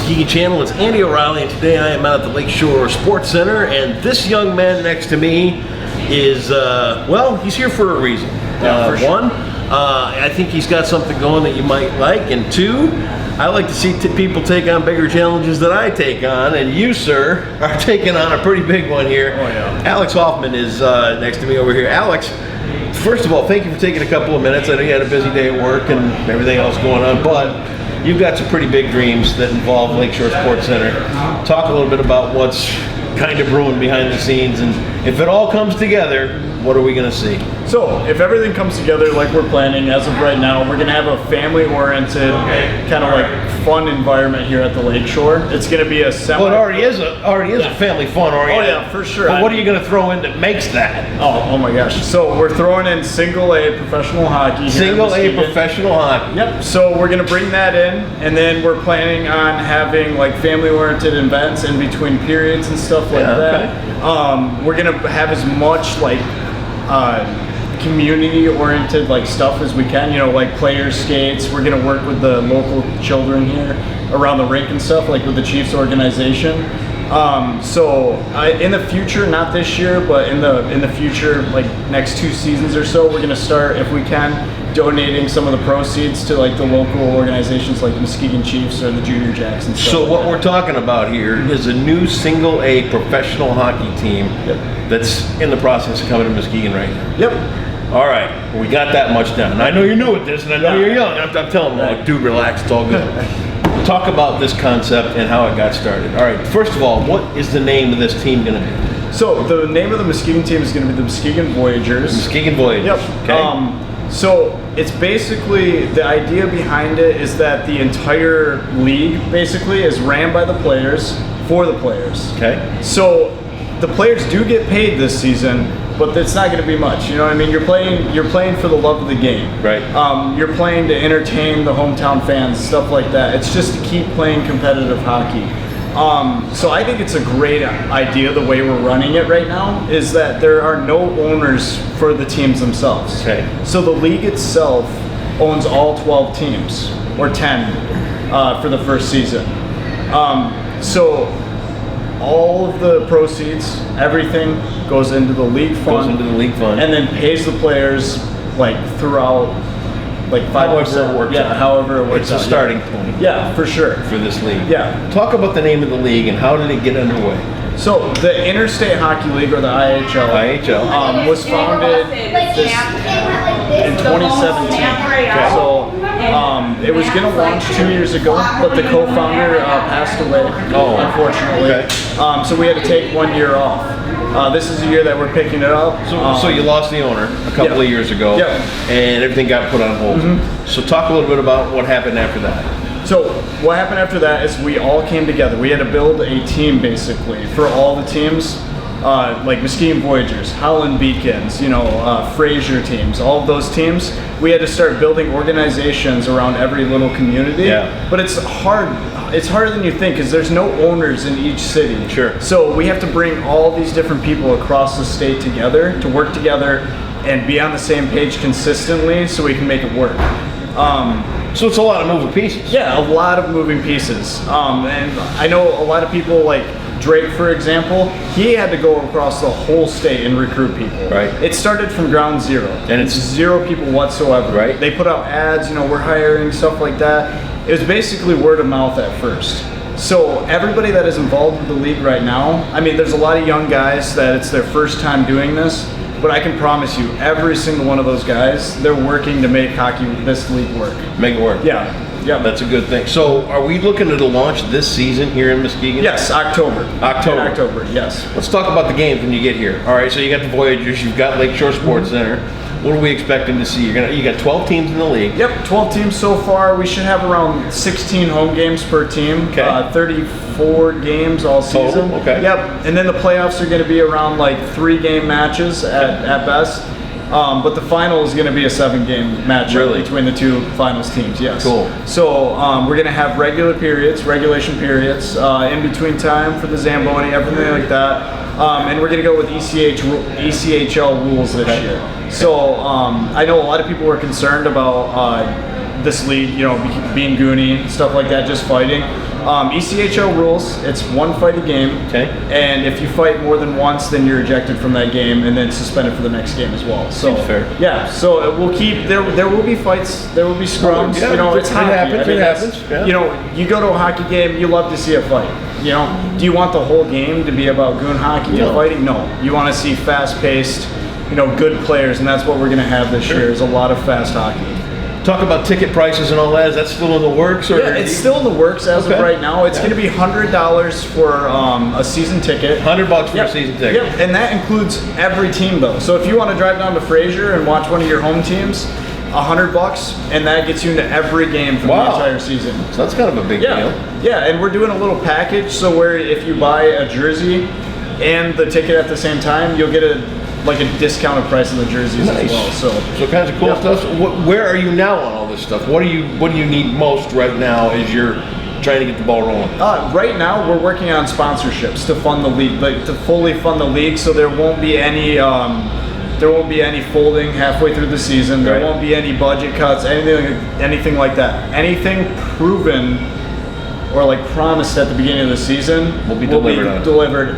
Muskegon Channel. It's Andy O'Reilly, and today I am out at the Lakeshore Sports Center, and this young man next to me is, well, he's here for a reason. For sure. One, I think he's got something going that you might like, and two, I like to see people take on bigger challenges that I take on, and you, sir, are taking on a pretty big one here. Oh, yeah. Alex Hoffman is next to me over here. Alex, first of all, thank you for taking a couple of minutes. I know you had a busy day at work and everything else going on, but you've got some pretty big dreams that involve Lakeshore Sports Center. Talk a little bit about what's kind of brewing behind the scenes, and if it all comes together, what are we going to see? So, if everything comes together like we're planning, as of right now, we're going to have a family-oriented, kind of like fun environment here at the Lakeshore. It's going to be a Well, it already is a family fun oriented. Oh yeah, for sure. But what are you going to throw in that makes that? Oh my gosh. So we're throwing in single A professional hockey. Single A professional hockey. Yep. So we're going to bring that in, and then we're planning on having like family-oriented events in between periods and stuff like that. Okay. We're going to have as much like community-oriented like stuff as we can, you know, like player skates. We're gonna work with the local children here around the rink and stuff, like with the Chiefs organization. In the future, not this year, but in the future, like next 2 seasons or so, we're gonna start, if we can, donating some of the proceeds to like the local organizations like the Muskegon Chiefs or the Junior Jacks and stuff. So like what that. we're talking about here is a new single A professional hockey team that's in the process of coming to Muskegon right now. Yep. All right, we got that much done. I know you're new at this, and I know you're young. I'm telling them, like, dude, relax, it's all good. Talk about this concept and how it got started. All right, first of all, what is the name of this team going to be? So the name of the Muskegon team is going to be the Muskegon Voyagers. Muskegon Voyagers. Yep. Okay. So it's basically, the idea behind it is that the entire league basically is ran by the players for the players. Okay. So the players do get paid this season, but it's not going to be much. You know what I mean? You're playing for the love of the game. Right. You're playing to entertain the hometown fans, stuff like that. It's just to keep playing competitive hockey. So I think it's a great idea the way we're running it right now, is that there are no owners for the teams themselves. Okay. So the league itself owns all 12 teams, or 10 for the first season. So all of the proceeds, everything goes into the league fund. Goes into the league fund. And then pays the players like throughout, like 5%. However it works out. However it works It's out. a starting point. Yeah, for sure. For this league. Yeah. Talk about the name of the league and how did it get underway? So the Interstate Hockey League, or the IHL, was founded in 2017. Okay. So it was going to launch 2 years ago, but the co-founder passed away, unfortunately. Okay. So we had to take 1 year off. This is the year that we're picking it up. So you lost the owner a couple of years ago, and everything got put on hold. So talk a little bit about what happened after that. So what happened after that is we all came together. We had to build a team basically for all the teams, like Muskegon Voyagers, Howland Beacons, Fraser teams, all of those teams. We had to start building organizations around every little community. Yeah. But it's hard. It's harder than you think because there's no owners in each city. Sure. So we have to bring all these different people across the state together to work together and be on the same page consistently so we can make it work. So it's a lot of moving pieces. Yeah, a lot of moving pieces. And I know a lot of people, like Drake, for example, he had to go across the whole state and recruit people. Right. It started from ground zero. And it's 0 people whatsoever. Right. They put out ads, we're hiring, stuff like that. It was basically word of mouth at first. So everybody that is involved with the league right now, I mean, there's a lot of young guys that it's their first time doing this. But I can promise you, every single one of those guys, they're working to make this league work. Make it work. Yeah. That's a good thing. So are we looking at a launch this season here in Muskegon? Yes, October. October. In October, yes. Let's talk about the games when you get here. All right, so you got the Voyagers, you've got Lakeshore Sports Center. What are we expecting to see? You got 12 teams in the league. Yep, 12 teams so far. We should have around 16 home games per team. Okay. 34 games all season. Total? Okay. Yep, and then the playoffs are going to be around like 3-game matches at best. But the final is going to be a 7-game match between the 2 finals teams. Yes. Cool. So we're going to have regulation periods, in between time for the Zamboni, everything like that. And we're going to go with ECHL rules this year. So I know a lot of people were concerned about this league, being goony, stuff like that, just fighting. ECHL rules, it's one fight a game. Okay. And if you fight more than once, then you're ejected from that game and then suspended for the next game as well. So Seems fair. yeah, so we'll keep there will be fights, there will be scrums. Yeah, you know, it's hockey. happens, it that's- happens. Yeah. You know, you go to a hockey game, you love to see a fight. You know, do you want the whole game to be about goon hockey and fighting? No. You want to see fast-paced, you know, good players, and that's what we're going to have this year. Is a lot of fast hockey. Talk about ticket prices and all that. Is that still in the works? Or Yeah, it's still in the works as of right now. It's going to be $100 for a season ticket. $100 for a season ticket. Yep, and that includes every team though. So if you want to drive down to Fraser and watch one of your home teams, $100, and that gets you into every game for the entire season. So that's kind of a big deal. Yeah, and we're doing a little package. So where if you buy a jersey and the ticket at the same time, you'll get a discounted price on the jerseys as well. So kinds of cool stuff. So where are you now on all this stuff? What do you need most right now as you're trying to get the ball rolling? Right now, we're working on sponsorships to fund the league, to fully fund the league, so there won't be any folding halfway through the season. There won't be any budget cuts, anything like that. Anything proven or promised at the beginning of the season will be delivered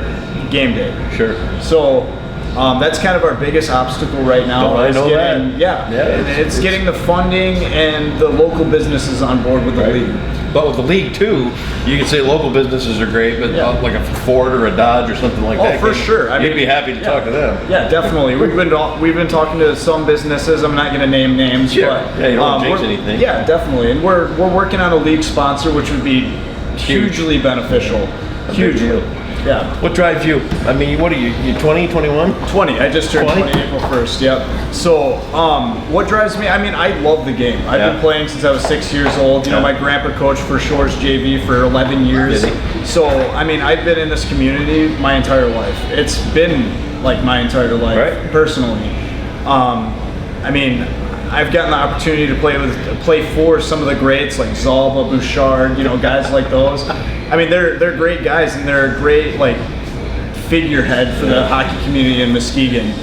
game day. Sure. So that's kind of our biggest obstacle right now. I know that. Yeah, it's getting the funding and the local businesses on board with the league. But with the league too, you can say local businesses are great, but like a Ford or a Dodge or something like that. Oh, for sure. You'd be happy to talk to them. Yeah, definitely. We've been talking to some businesses. I'm not going to name names, but you don't want to jinx anything. Yeah, definitely. And we're working on a league sponsor, which would be hugely beneficial. Hugely. Yeah. What drives you? I mean, what are you 20, 21? 20. I just turned 20 April 1st. Yep. So, what drives me? I mean, I love the game. I've been playing since I was 6 years old. You know, my grandpa coached for Shores JV for 11 years. So, I mean, I've been in this community my entire life. It's been like my entire life, personally. I mean, I've gotten the opportunity to play for some of the greats like Zalba, Bouchard, you know, guys like those. I mean, they're great guys, and they're a great figurehead for the hockey community in Muskegon.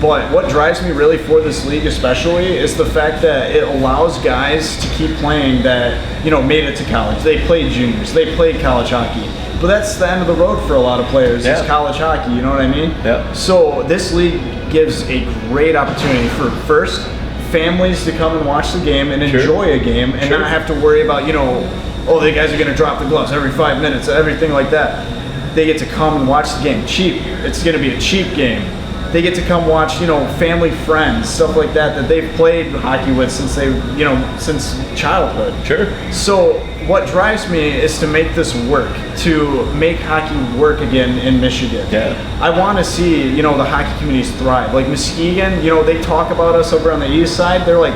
But what drives me really for this league especially is the fact that it allows guys to keep playing that, you know, made it to college. They played juniors, they played college hockey. But that's the end of the road for a lot of players, is college hockey, you know what I mean? Yeah. So this league gives a great opportunity for, first, families to come and watch the game and enjoy a game and not have to worry about, you know, oh, the guys are going to drop the gloves every 5 minutes, everything like that. They get to come and watch the game cheap. It's going to be a cheap game. They get to come watch, you know, family, friends, stuff like that they've played hockey with since since childhood. Sure. So what drives me is to make this work, to make hockey work again in Michigan. Yeah. I want to see, you know, the hockey communities thrive. Like Muskegon, you know, they talk about us over on the east side. They're like,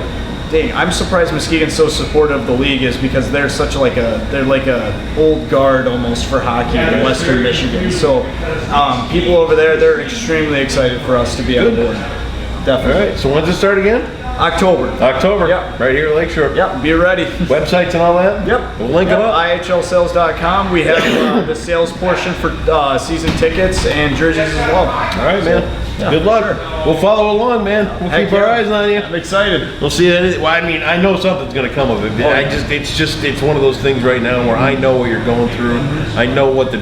dang, I'm surprised Muskegon's so supportive of the league, is because they're such they're like a old guard almost for hockey in Western Michigan. So people over there, they're extremely excited for us to be on board. Definitely. All right. So when's it start again? October. Yep. Right here at Lakeshore. Yep. Be ready. Websites and all that? Yep. We'll link them up. IHLsales.com. We have the sales portion for season tickets and jerseys as well. All right, man. Good luck. Sure. We'll follow along, man. We'll keep our eyes on you. I'm excited. We'll see. Well, I mean, I know something's going to come of it. It's one of those things right now where I know what you're going through. I know what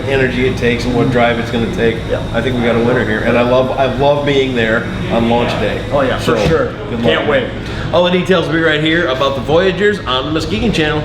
energy it takes and what drive it's going to take. I think we got a winner here, and I love being there on launch day. Oh yeah, for sure. Can't wait. All the details will be right here about the Voyagers on the Muskegon channel.